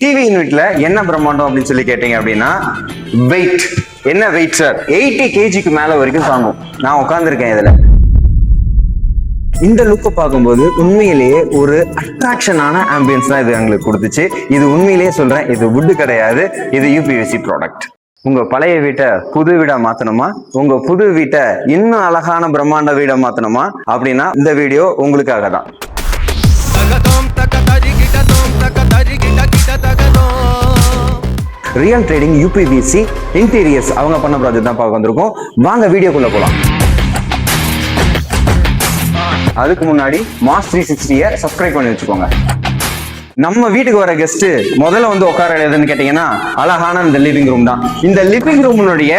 TV யூனிட்ல என்ன பிரம்மாண்டம் அப்படின்னு சொல்லி கேட்டீங்க அப்படின்னா வெயிட். என்ன வெயிட் சார்? 80 kgக்கு மேல வரைக்கும் தாங்கும். நான் உட்கார்ந்துருக்கேன் இதுல. இந்த லுக்கை பார்க்கும்போது உண்மையிலேயே ஒரு அட்ராக்ஷனான ஆம்பியன்ஸ் தான் இது எங்களுக்கு கொடுத்துச்சு. இது உண்மையிலேயே சொல்றேன், இது வுட் கிடையாது, இது யூபிவிசி ப்ராடக்ட். உங்க பழைய வீட்டை புது வீடா மாத்தணுமா? உங்க புது வீட்டை இன்னும் அழகான பிரம்மாண்ட வீடா மாத்தணுமா? அப்படின்னா இந்த வீடியோ உங்களுக்காக தான். ரியல் ட்ரேடிங் யூபிவிசி இன்டீரியர்ஸ் அவங்க பண்ண ப்ராஜெக்ட் தான் பார்க்க வந்திருக்கோம். வாங்க வீடியோக்குள்ள போலாம். அதுக்கு முன்னாடி மாஸ் 360 சப்ஸ்கிரைப் பண்ணி வச்சுக்கோங்க. நம்ம வீட்டுக்கு வர கெஸ்ட் முதல்ல வந்து உட்கார எதுன்னு கேட்டீங்கன்னா அழகான இந்த லிவிங் ரூம் தான். இந்த லிவிங் ரூம்னுடைய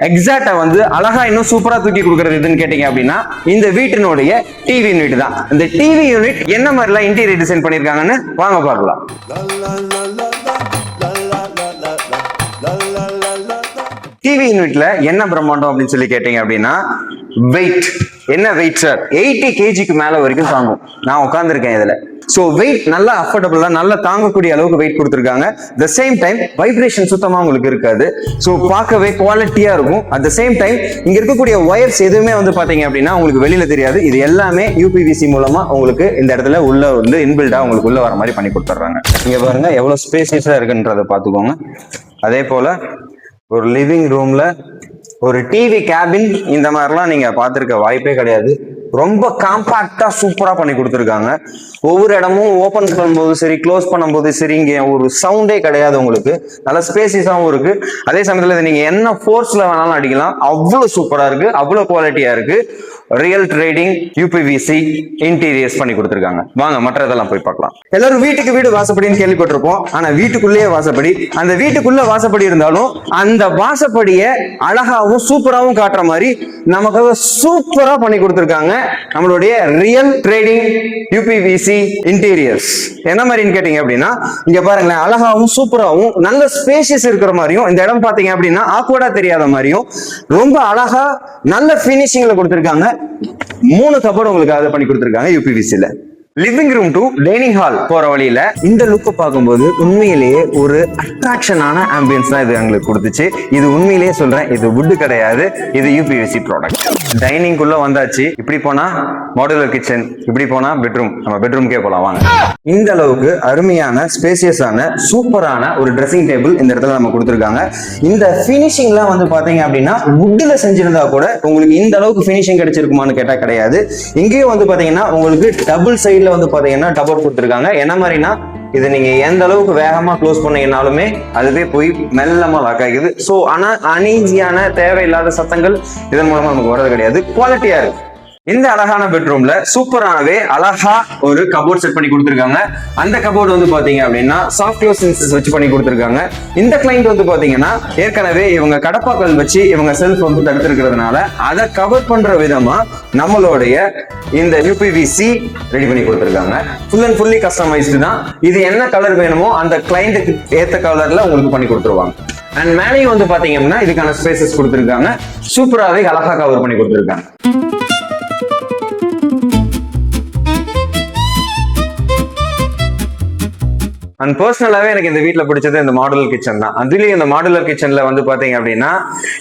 எக்ஸாக்டா வந்து அழகா இன்னும் சூப்பரா தூக்கி கொடுக்கறது எதுன்னு கேட்டீங்க அப்படின்னா இந்த வீட்டினுடைய டிவி யூனிட் தான். இந்த டிவி யூனிட் என்ன மாதிரிலாம் இன்டீரியர் டிசைன் பண்ணிருக்காங்கன்னு வாங்க பார்க்கலாம். டிவி யூனிட்ல என்ன பிரம்மாண்டம் அப்படின்னு சொல்லி கேட்டீங்க அப்படின்னா வெயிட். என்ன வெயிட் சார்? 80 kgக்கு மேல வரைக்கும் தாங்கும். நான் உட்கார்ந்துருக்கேன் இதுல. சோ வெயிட் நல்லா அஃபோர்டபுளா நல்லா தாங்கக்கூடிய அளவுக்கு வெயிட் கொடுத்துருக்காங்க. த சேம் டைம் வைப்ரேஷன் சுத்தமா உங்களுக்கு இருக்காது. சோ பார்க்கவே குவாலிட்டியா இருக்கும். அட் த சேம் டைம் இங்க இருக்கக்கூடிய ஒயர்ஸ் எதுவுமே வந்து பாத்தீங்க அப்படின்னா உங்களுக்கு வெளியில தெரியாது. இது எல்லாமே யூபிவிசி மூலமா உங்களுக்கு இந்த இடத்துல உள்ள வந்து இன்பில்டா உங்களுக்கு உள்ள வர மாதிரி பண்ணி கொடுத்துட்றாங்க. இங்க பாருங்க எவ்வளவு ஸ்பேசியஸா இருக்குன்றத பாத்துக்கோங்க. அதே போல ஒரு லிவிங் ரூம்ல ஒரு டிவி கேபின் இந்த மாதிரிலாம் நீங்க பார்த்திருக்க வாய்ப்பே கிடையாது. ரொம்ப காம்பாக்டா சூப்பரா பண்ணி கொடுத்துருக்காங்க. ஒவ்வொரு இடமும் ஓபன் பண்ணும்போது சரி, க்ளோஸ் பண்ணும்போது சரி, இங்க ஒரு சவுண்டே கிடையாது. உங்களுக்கு நல்ல ஸ்பேசியஸாவும் இருக்கு. அதே சமயத்துல நீங்க என்ன ஃபோர்ஸ்ல வேணாலும் அடிக்கலாம். அவ்வளவு சூப்பரா இருக்கு, அவ்வளவு குவாலிட்டியா இருக்கு. ரியல் ட்ரேடிங் யூபிவிசி இன்டீரியர்ஸ் பண்ணி கொடுத்துருக்காங்க. வாங்க மற்றதெல்லாம் போய் பார்க்கலாம். எல்லாரும் வீட்டுக்கு வீடு வாசப்படின்னு கேள்விப்பட்டிருப்போம். ஆனா வீட்டுக்குள்ளேயே வாசப்படி. அந்த வீட்டுக்குள்ள வாசப்படி இருந்தாலும் அந்த வாசப்படியை அழகாவும் சூப்பராகவும் காட்டுற மாதிரி நமக்காக சூப்பரா பண்ணி கொடுத்துருக்காங்க நம்மளுடைய ரியல் ட்ரேடிங் யூபிவிசி இன்டீரியர்ஸ். என்ன மாதிரின்னு கேட்டீங்க அப்படின்னா இங்க பாருங்களேன், அழகாவும் சூப்பராகவும் நல்ல ஸ்பேசியஸ் இருக்கிற மாதிரியும், இந்த இடம் பாத்தீங்க அப்படின்னா ஆக்வர்டா தெரியாத மாதிரியும் ரொம்ப அழகா நல்ல பினிஷிங்ல கொடுத்துருக்காங்க. 3 கபோர்டு உங்களுக்கு அதை பண்ணி கொடுத்துருக்காங்க யூபிவிசில. Living room to dining hall போற வழியில இந்த லுக்கை பார்க்கும்போது உண்மையிலேயே ஒரு அட்ராக்ஷனான ஆம்பியன்ஸ் தான் இது எங்களுக்கு கொடுத்துச்சு. இது உண்மையிலேயே சொல்றேன், இது வுட் கிடையாது, இது யூபிவிசி ப்ராடக்ட். டைனிங் குள்ள வந்தாச்சு. இப்படி போனா மாடுலர் கிச்சன், இப்படி போனா பெட்ரூம். நம்ம பெட்ரூம்கே போலாம் வாங்க. இந்த அளவுக்கு அருமையான ஸ்பேசியஸான சூப்பரான ஒரு ட்ரெஸ்ஸிங் டேபிள் இந்த இடத்துல நம்ம கொடுத்துருக்காங்க. இந்த பினிஷிங்லாம் வந்து பாத்தீங்க அப்படின்னா வுட்ல செஞ்சிருந்தா கூட உங்களுக்கு இந்த அளவுக்கு பினிஷிங் கிடைச்சிருக்குமான்னு கேட்டா கிடையாது. இங்கேயும் வந்து பாத்தீங்கன்னா உங்களுக்கு டபுள் சைடு வந்து பாத்தீங்கன்னா டபுள் கொடுத்துருக்காங்க. என்ன மாதிரினா இது நீங்க எந்த அளவுக்கு வேகமா க்ளோஸ் பண்ணீங்கனாலுமே அதுவே போய் மெல்லமா லாக் ஆகிக்குது. சோ ஆனா அனீசியான தேவையில்லாத சத்தங்கள் இதன் மூலமா நமக்கு வரது கிடையாது. குவாலிட்டியா இருக்கு. இந்த அழகான பெட்ரூம்ல சூப்பரானவே அழகா ஒரு கபோர்ட் செட் பண்ணி கொடுத்துருக்காங்க. அந்த கபோர்டு வந்து பாத்தீங்க அப்படின்னா சாஃப்ட் க்ளோஸ் வச்சு பண்ணி கொடுத்துருக்காங்க. இந்த கிளைண்ட் வந்து பாத்தீங்கன்னா ஏற்கனவே இவங்க கடப்பாக்கள் வச்சு இவங்க செல்ஃப் வந்து தடுத்திருக்கிறதுனால அதை கவர் பண்ற விதமா நம்மளுடைய இந்த யூபிவிசி ரெடி பண்ணி கொடுத்துருக்காங்க. ஃபுல் அண்ட் ஃபுல்லி கஸ்டமைஸ்டு தான். இது என்ன கலர் வேணுமோ அந்த கிளைண்ட்டுக்கு ஏத்த கலர்ல உங்களுக்கு பண்ணி கொடுத்துருவாங்க. அண்ட் மேலேயும் வந்து பாத்தீங்க அப்படின்னா இதுக்கான ஸ்பேசஸ் கொடுத்துருக்காங்க. சூப்பராகவே அழகா கவர் பண்ணி கொடுத்துருக்காங்க. அண்ட் பர்சனலாவே எனக்கு இந்த வீட்டுல பிடிச்சது இந்த மாடுலர் கிச்சன் தான். அதுலயும் இந்த மாடுலர் கிச்சன்ல வந்து பாத்தீங்க அப்படின்னா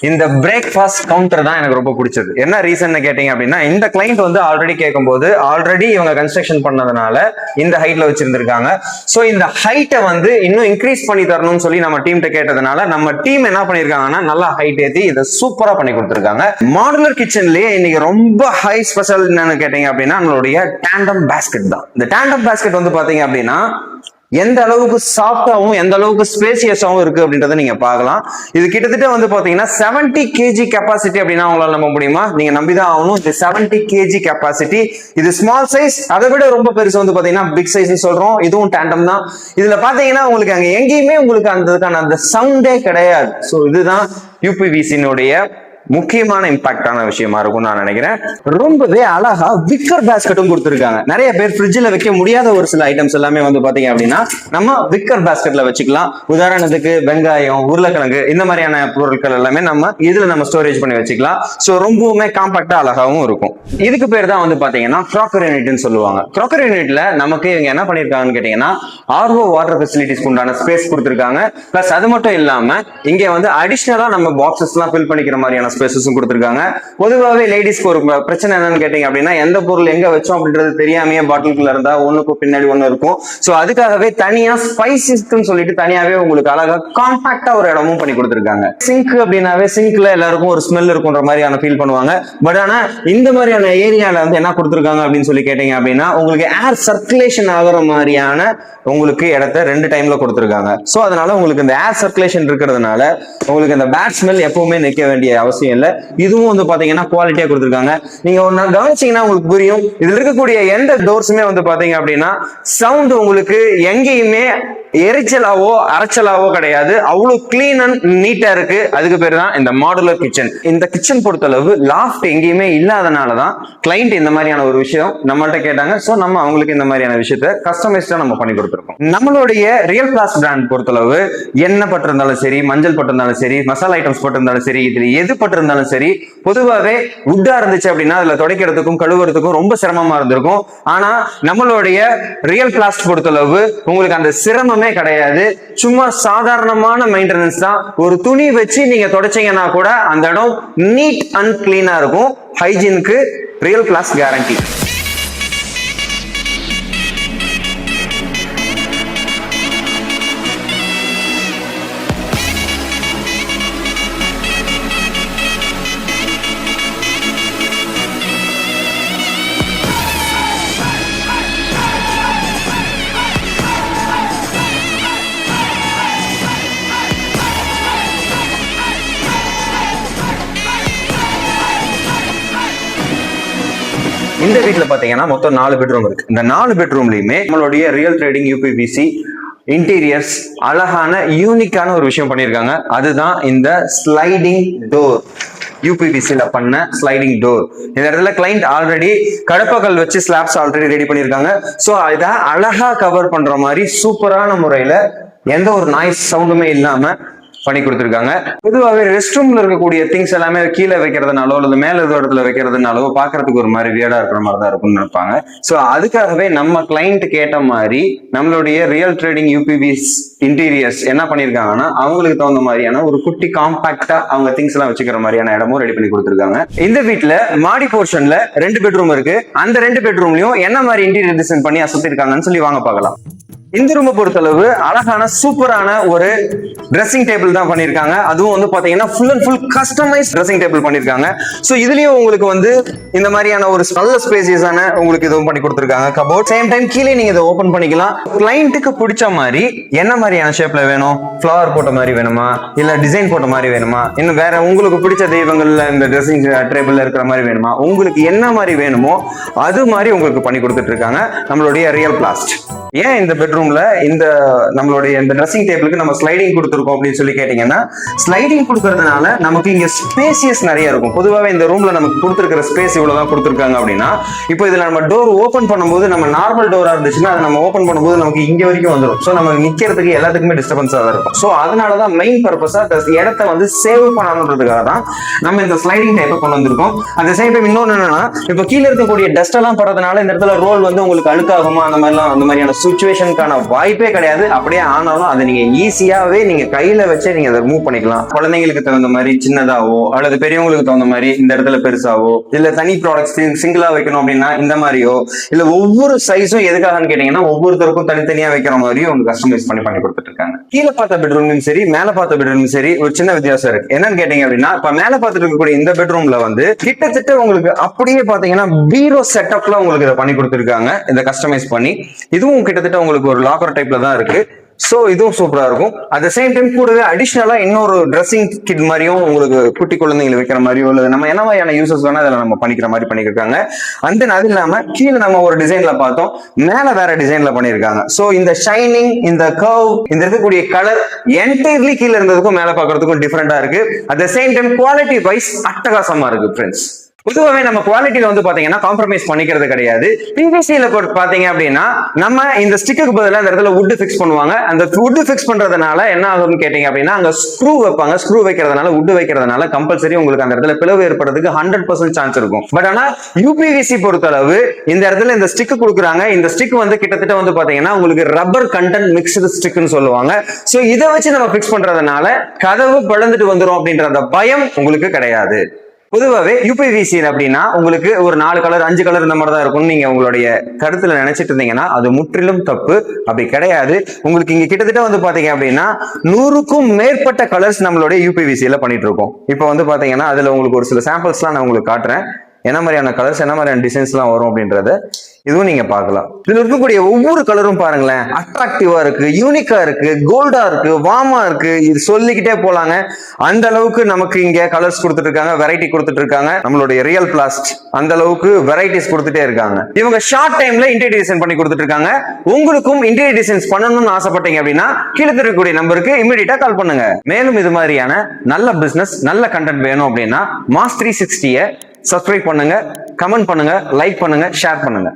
இந்த பிரேக்ஃபாஸ்ட் கவுண்டர் தான் எனக்கு ரொம்ப பிடிச்சது. என்ன ரீசன் கேட்டீங்க அப்படின்னா இந்த கிளைண்ட் வந்து ஆல்ரெடி கேட்கும்போது ஆல்ரெடி இவங்க கன்ஸ்ட்ரக்ஷன் பண்ணதுனால இந்த ஹைட்ல வச்சிருந்திருக்காங்க. சோ இந்த ஹைட்டை வந்து இன்னும் இன்க்ரீஸ் பண்ணி தரணும்னு சொல்லி நம்ம டீம்கிட்ட கேட்டதுனால நம்ம டீம் என்ன பண்ணிருக்காங்கன்னா நல்லா ஹைட் ஏத்தி இதை சூப்பரா பண்ணி கொடுத்துருக்காங்க. மாடுலர் கிச்சன்லயே இன்னைக்கு ரொம்ப ஹை ஸ்பெஷல் என்னன்னு கேட்டீங்க அப்படின்னா நம்மளுடைய டேண்டம் பேஸ்கெட் தான். இந்த டேண்டம் பேஸ்கெட் வந்து பாத்தீங்க அப்படின்னா எந்த அளவுக்கு சாஃப்டாவும் எந்த அளவுக்கு ஸ்பேசியஸாவும் இருக்கு அப்படின்றத நீங்க பார்க்கலாம். இது கிட்டத்தட்ட வந்து பாத்தீங்கன்னா 70 kg கெப்பாசிட்டி அப்படின்னா உங்களால நம்ப முடியுமா? நீங்க நம்பிதான் ஆகணும். இது 70 kg கெப்பாசிட்டி. இது ஸ்மால் சைஸ். அதை விட ரொம்ப பெருசு வந்து பாத்தீங்கன்னா பிக் சைஸ் சொல்றோம். இதுவும் டேண்டம் தான். இதுல பாத்தீங்கன்னா உங்களுக்கு அங்க எங்கேயுமே உங்களுக்கு அந்த சவுண்டே கிடையாது. சோ இதுதான் யூபிவிசினுடைய முக்கியமான இம்பாக்டான விஷயமா இருக்கும் நான் நினைக்கிறேன். ரொம்பவே அழகா விக்கர் பேஸ்கெட்டும் கொடுத்துருக்காங்க. நிறைய பேர் ஃப்ரிட்ஜில் வைக்க முடியாத ஒரு சில ஐட்டம்ஸ் எல்லாமே வந்து பாத்தீங்க அப்படின்னா நம்ம விக்கர் பேஸ்கெட்ல வச்சுக்கலாம். உதாரணத்துக்கு வெங்காயம், உருளைக்கிழங்கு இந்த மாதிரியான பொருட்கள் எல்லாமே நம்ம ஸ்டோரேஜ் பண்ணி வச்சுக்கலாம். ஸோ ரொம்பவுமே காம்பாக்டா அழகாவும் இருக்கும். இதுக்கு பேர் தான் வந்து பாத்தீங்கன்னா க்ராக்கரி யூனிட்னு சொல்லுவாங்க. க்ராக்கரி யூனிட்ல நமக்கு இவங்க என்ன பண்ணிருக்காங்கன்னு கேட்டீங்கன்னா ஆர்ஓ வாட்டர் ஃபெசிலிட்டிஸ்க்கு உண்டான ஸ்பேஸ் கொடுத்துருக்காங்க. பிளஸ் அது மட்டும் இல்லாம இங்க வந்து அடிஷனலா நம்ம பாக்ஸஸ் எல்லாம் ஃபில் பண்ணிக்கிற மாதிரியான ஸ்பேசஸும் கொடுத்துருக்காங்க. பொதுவாகவே லேடிஸ்க்கு ஒரு பிரச்சனை என்னன்னு கேட்டீங்க அப்படின்னா எந்த பொருள் எங்க வச்சோம் அப்படின்றது தெரியாமையே பாட்டிலுக்குள்ள இருந்தா ஒண்ணுக்கு பின்னாடி ஒண்ணு இருக்கும். சோ அதுக்காகவே தனியா ஸ்பைசஸ்ன்னு சொல்லிட்டு தனியாவே உங்களுக்கு அழகா காம்பாக்டா ஒரு இடமும் பண்ணி கொடுத்துருக்காங்க. சிங்க் அப்படின்னாவே சிங்க்ல எல்லாருக்கும் ஒரு ஸ்மெல் இருக்குன்ற மாதிரியான ஃபீல் பண்ணுவாங்க. பட் ஆனா இந்த மாதிரியான ஏரியால வந்து என்ன கொடுத்துருக்காங்க அப்படின்னு சொல்லி கேட்டீங்க அப்படின்னா உங்களுக்கு ஏர் சர்க்குலேஷன் ஆகுற மாதிரியான உங்களுக்கு இடத்த 2 டைம்ல கொடுத்துருக்காங்க. சோ அதனால உங்களுக்கு இந்த ஏர் சர்க்குலேஷன் இருக்கிறதுனால உங்களுக்கு இந்த பேட் ஸ்மெல் எப்பவுமே நிக்க வேண்டிய அவசியம் இல்லை. இதுவும் வந்து பாத்தீங்கன்னா குவாலிட்டியா கொடுத்துருக்காங்க. நீங்க ஒன்னு கவனிச்சீங்கன்னா உங்களுக்கு புரியும். இதுல இருக்கக்கூடிய எந்த டோர்ஸுமே வந்து பாத்தீங்க அப்படின்னா சவுண்ட் உங்களுக்கு எங்கேயுமே எரிச்சலாவோ அரைச்சலாவோ கிடையாது. அவ்வளவு கிளீன் அண்ட் நீட்டா இருக்கு. அதுக்கு பேர் தான் இந்த மாடுலர் கிச்சன். இந்த கிச்சன் பொறுத்தளவு லாஃப்ட் எங்கேயுமே இல்லாதனாலதான் கிளைண்ட் இந்த மாதிரியான ஒரு விஷயம் நம்மள்ட்ட கேட்டாங்க. சோ நம்ம அவங்களுக்கு இந்த மாதிரியான விஷயத்த கஸ்டமைஸ்டா நம்ம பண்ணி கொடுத்துருக்கோம். நம்மளுடைய ரியல் கிளாஸ் பிராண்ட் பொறுத்தளவு எண்ணெய் பட்டிருந்தாலும் சரி, மஞ்சள் பட்டிருந்தாலும் சரி, மசாலா ஐட்டம்ஸ் பட்டிருந்தாலும் சரி, இதுல எது பட்டிருந்தாலும் சரி, பொதுவாகவே உட்டா இருந்துச்சு அப்படின்னா அதுல துடைக்கிறதுக்கும் கழுவுறதுக்கும் ரொம்ப சிரமமா இருந்திருக்கும். ஆனா நம்மளுடைய ரியல் கிளாஸ் பொறுத்தளவு உங்களுக்கு அந்த சிரமம் கிடையாது. சும்மா சாதாரணமான மெயின்டெனன்ஸ் தான். ஒரு துணி வச்சு நீங்க தொடச்சீங்கன்னா கூட அந்த இடம் நீட் அண்ட் கிளீனா இருக்கும். ஹைஜீனுக்கு ரியல் கிளாஸ் கேரண்டி. இந்த வீட்டுல பாத்தீங்கன்னா மொத்தம் 4 பெட்ரூம் இருக்கு. இந்த 4 பெட்ரூம்லயுமே நம்மளுடைய ரியல் ட்ரேடிங் யூபிவிசி இன்டீரியர்ஸ் அழகான யூனிக்கான ஒரு விஷயம் பண்ணியிருக்காங்க. அதுதான் இந்த ஸ்லைடிங் டோர். யூபிவிசில பண்ண ஸ்லைடிங் டோர். இந்த இடத்துல கிளைண்ட் ஆல்ரெடி கடப்பகல் வச்சு ஸ்லாப்ஸ் ஆல்ரெடி ரெடி பண்ணியிருக்காங்க. ஸோ இதை அழகா கவர் பண்ற மாதிரி சூப்பரான முறையில எந்த ஒரு நாய்ஸ் சவுண்டுமே இல்லாம பண்ணி கொடுத்துருக்காங்க. பொதுவாகவே ரெஸ்ட் ரூம்ல இருக்கக்கூடிய திங்ஸ் எல்லாமே கீழே வைக்கிறதுனாலோ அல்லது மேல இடத்துல வைக்கிறதுனாலோ பாக்குறதுக்கு ஒரு மாதிரி வியர்டா இருக்கிற மாதிரி தான் இருக்கும்னு நினைப்பாங்க. சோ அதுக்காகவே நம்ம கிளைண்ட் கேட்ட மாதிரி நம்மளுடைய ரியல் ட்ரேடிங் யூபிவிஸ் இன்டீரியர்ஸ் என்ன பண்ணிருக்காங்கன்னா அவங்களுக்கு தகுந்த மாதிரியான ஒரு குட்டி காம்பாக்டா அவங்க திங்ஸ் எல்லாம் வச்சுக்கிற மாதிரியான இடமும் ரெடி பண்ணி கொடுத்துருக்காங்க. இந்த வீட்டுல மாடி போர்ஷன்ல 2 பெட்ரூம் இருக்கு. அந்த 2 பெட்ரூம்லயும் என்ன மாதிரி இன்டீரியர் டிசைன் பண்ணி அசத்திருக்காங்கன்னு சொல்லி வாங்க பார்க்கலாம். இந்த ரூமை பொறுத்தளவு அழகான சூப்பரான ஒரு ட்ரெஸ்ஸிங் டேபிள் தான் பண்ணிருக்காங்க. அதுவும் வந்து பாத்தீங்கன்னா full and full customise dressing table பண்ணிருக்காங்க. சோ இதுலயும் உங்களுக்கு வந்து இந்த மாதிரியான ஒரு நல்ல ஸ்பேசியஸான உங்களுக்கு இதுவும் பண்ணி கொடுத்துருக்காங்க. கபோர்ட் சேம் டைம் கீழே நீங்க இதை ஓபன் பண்ணிக்கலாம். கிளைண்ட்டுக்கு பிடிச்ச மாதிரி என்ன மாதிரியான ஷேப்ல வேணும், ஃபிளவர் போட்ட மாதிரி வேணுமா, இல்ல டிசைன் போட்ட மாதிரி வேணுமா, இன்னும் வேற உங்களுக்கு பிடிச்ச தெய்வங்கள்ல இந்த ட்ரெஸ்ஸிங் டேபிள்ல இருக்கிற மாதிரி வேணுமா, உங்களுக்கு என்ன மாதிரி வேணுமோ அது மாதிரி உங்களுக்கு பண்ணி கொடுத்துட்டு இருக்காங்க நம்மளுடைய ரியல் பிளாஸ்ட். ஏன் இந்த பெட்ரூம்ல இந்த நம்மளுடைய இந்த ட்ரெஸ்ஸிங் டேபிளுக்கு நம்ம ஸ்லைடிங் கொடுத்துருக்கோம் அப்படின்னு சொல்லி கேட்டீங்கன்னா, ஸ்லைடிங் கொடுக்கறதுனால நமக்கு இங்க ஸ்பேசியஸ் நிறைய இருக்கும். பொதுவாகவே இந்த ரூம்ல நமக்கு கொடுத்துருக்கிற ஸ்பேஸ் இவ்வளவுதான் கொடுத்துருக்காங்க அப்படின்னா, இப்போ இதுல நம்ம டோர் ஓபன் பண்ணும்போது நம்ம நார்மல் டோரா இருந்துச்சுன்னா அதை நம்ம ஓபன் பண்ணும்போது நமக்கு இங்க வரைக்கும் வந்துடும். ஸோ நம்ம நிக்கிறதுக்கு எல்லாத்துக்குமே டிஸ்டர்பன்ஸா தான் இருக்கும். ஸோ அதனாலதான் மெயின் பர்பஸா இடத்த வந்து சேவ் பண்ணணுன்றதுக்காக தான் நம்ம இந்த ஸ்லைடிங் டைப்பை கொண்டு வந்திருக்கோம். அந்த சேம் டைம் இன்னொன்னு என்னன்னா, இப்போ கீழே இருக்கக்கூடிய டஸ்ட் எல்லாம் படுறதுனால இந்த இடத்துல ரோல் வந்து உங்களுக்கு அழுக்காகுமா அந்த மாதிரியான சிச்சுவேஷனுக்கான வாய்ப்பே கிடையாது. அப்படியே ஆனாலும் அதை நீங்க ஈஸியாவே நீங்க கையில வச்சு நீங்க அதை மூவ் பண்ணிக்கலாம். குழந்தைங்களுக்கு தகுந்த மாதிரி சின்னதாவோ அல்லது பெரியவங்களுக்கு தகுந்த மாதிரி இந்த இடத்துல பெருசாவோ, இல்ல தனி ப்ராடக்ட்ஸ் சிங்கிளா வைக்கணும் அப்படின்னா இந்த மாதிரியோ, இல்ல ஒவ்வொரு சைஸும் எதுக்காகன்னு கேட்டீங்கன்னா ஒவ்வொருத்தருக்கும் தனித்தனியா வைக்கிற மாதிரியும் உங்களுக்கு கஸ்டமைஸ் பண்ணி கொடுத்துட்டு இருக்காங்க. கீழே பார்த்த பெட்ரூம்லும் சரி மேல பார்த்த பெட்ரூம்லும் சரி ஒரு சின்ன வித்தியாசம் இருக்கு. என்னன்னு கேட்டீங்க அப்படின்னா, இப்ப மேல பார்த்துட்டு இருக்கக்கூடிய இந்த பெட்ரூம்ல வந்து கிட்டத்தட்ட உங்களுக்கு அப்படியே பாத்தீங்கன்னா பீரோ செட்டப்ல உங்களுக்கு இதை பண்ணி கொடுத்துருக்காங்க. இதை கஸ்டமைஸ் பண்ணி இதுவும் கிட்டத்தட்ட உங்களுக்கு ஒரு லாக்கர் டைப்ல தான் இருக்கு. சோ இதுவும் சூப்பரா இருக்கும். அட் த சேம் டைம் கூடவே அடிஷனலா இன்னொரு ட்ரெஸ்ஸிங் கிட் மாதிரியும் உங்களுக்கு குட்டி குழந்தைங்களை வைக்கிற மாதிரியோ இல்ல நம்ம என்ன மாதிரியான யூசஸ் வேணா அதில் நம்ம பண்ணிக்கிற மாதிரி பண்ணிருக்காங்க. அண்ட் தென் அது இல்லாம கீழே நம்ம ஒரு டிசைன்ல பார்த்தோம், மேல வேற டிசைன்ல பண்ணிருக்காங்க. சோ இந்த ஷைனிங், இந்த கர்வ், இந்த இருக்கக்கூடிய கலர் என்டையர்லி கீழே இருந்ததுக்கும் மேல பாக்குறதுக்கும் டிஃபரெண்டா இருக்கு. At the same time quality wise அட்டகாசமா இருக்கு ஃப்ரெண்ட்ஸ். பொதுவாகவே நம்ம குவாலிட்டியில வந்து பாத்தீங்கன்னா காம்ப்ரமைஸ் பண்ணிக்கிறது கிடையாது. பிவிசியில பாத்தீங்க அப்படின்னா நம்ம இந்த ஸ்டிக்கு பதிலாக அந்த இடத்துல வுட் ஃபிக்ஸ் பண்ணுவாங்க. அந்த வுட் ஃபிக்ஸ் பண்றதுனால என்ன ஆகும்னு கேட்டீங்க அப்படின்னா அங்க ஸ்க்ரூ வைப்பாங்க. ஸ்க்ரூ வைக்கிறதுனால வுட் வைக்கிறதுனால கம்பல்சரி உங்களுக்கு அந்த இடத்துல பிளவு ஏற்படுறதுக்கு 100% சான்ஸ் இருக்கும். பட் ஆனா யூபிவிசி பொறுத்தளவு இந்த இடத்துல இந்த ஸ்டிக் கொடுக்குறாங்க. இந்த ஸ்டிக் வந்து கிட்டத்தட்ட வந்து பாத்தீங்கன்னா உங்களுக்கு ரப்பர் கண்டென்ட் மிக்ஸ்டு ஸ்டிக்னு சொல்லுவாங்க. சோ இதை வச்சு நம்ம ஃபிக்ஸ் பண்றதுனால கதவு பிளந்துட்டு வந்துரும் அப்படின்ற அந்த பயம் உங்களுக்கு கிடையாது. பொதுவாகவே யூபிவிசி அப்படின்னா உங்களுக்கு ஒரு 4 கலர் 5 கலர் இந்த மாதிரி தான் இருக்கும் நீங்க உங்களுடைய கருத்துல நினைச்சிட்டு இருந்தீங்கன்னா அது முற்றிலும் தப்பு. அப்படி கிடையாது. உங்களுக்கு இங்க கிட்டத்தட்ட வந்து பாத்தீங்க அப்படின்னா 100க்கும் மேற்பட்ட கலர்ஸ் நம்மளுடைய யூபிவிசியில பண்ணிட்டு இருக்கோம். இப்போ வந்து பாத்தீங்கன்னா அதுல உங்களுக்கு ஒரு சில சாம்பிள்ஸ்லாம் நான் உங்களுக்கு காட்டுறேன். என்ன மாதிரியான கலர்ஸ் என்ன மாதிரியான டிசைன்ஸ் எல்லாம் வரும் அப்படின்றத இதுவும் நீங்க பார்க்கலாம். இதுல இருக்கக்கூடிய ஒவ்வொரு கலரும் பாருங்களேன், அட்ராக்டிவா இருக்கு, யூனிக்கா இருக்கு, கோல்டா இருக்கு, வார்மா இருக்கு. இது சொல்லிக்கிட்டே போலாங்க. அந்த அளவுக்கு நமக்கு இங்க கலர்ஸ் கொடுத்துட்டு இருக்காங்க, வெரைட்டி கொடுத்துட்டு இருக்காங்க. நம்மளுடைய ரியல் பிளாஸ்ட் அந்த அளவுக்கு வெரைட்டிஸ் கொடுத்துட்டே இருக்காங்க. இவங்க ஷார்ட் டைம்ல இன்டீரியர் டிசைன் பண்ணி கொடுத்துட்டு இருக்காங்க. உங்களுக்கும் இன்டீரியர் டிசைன்ஸ் பண்ணணும்னு ஆசைப்பட்டீங்க அப்படின்னா கீழே இருக்கக்கூடிய நம்பருக்கு இமிடியேட்டா கால் பண்ணுங்க. மேலும் இது மாதிரியான நல்ல பிசினஸ், நல்ல கண்டென்ட் வேணும் அப்படின்னா மாஸ் 360 சப்ஸ்கிரைப் பண்ணுங்க, கமெண்ட் பண்ணுங்க, லைக் பண்ணுங்க, ஷேர் பண்ணுங்க.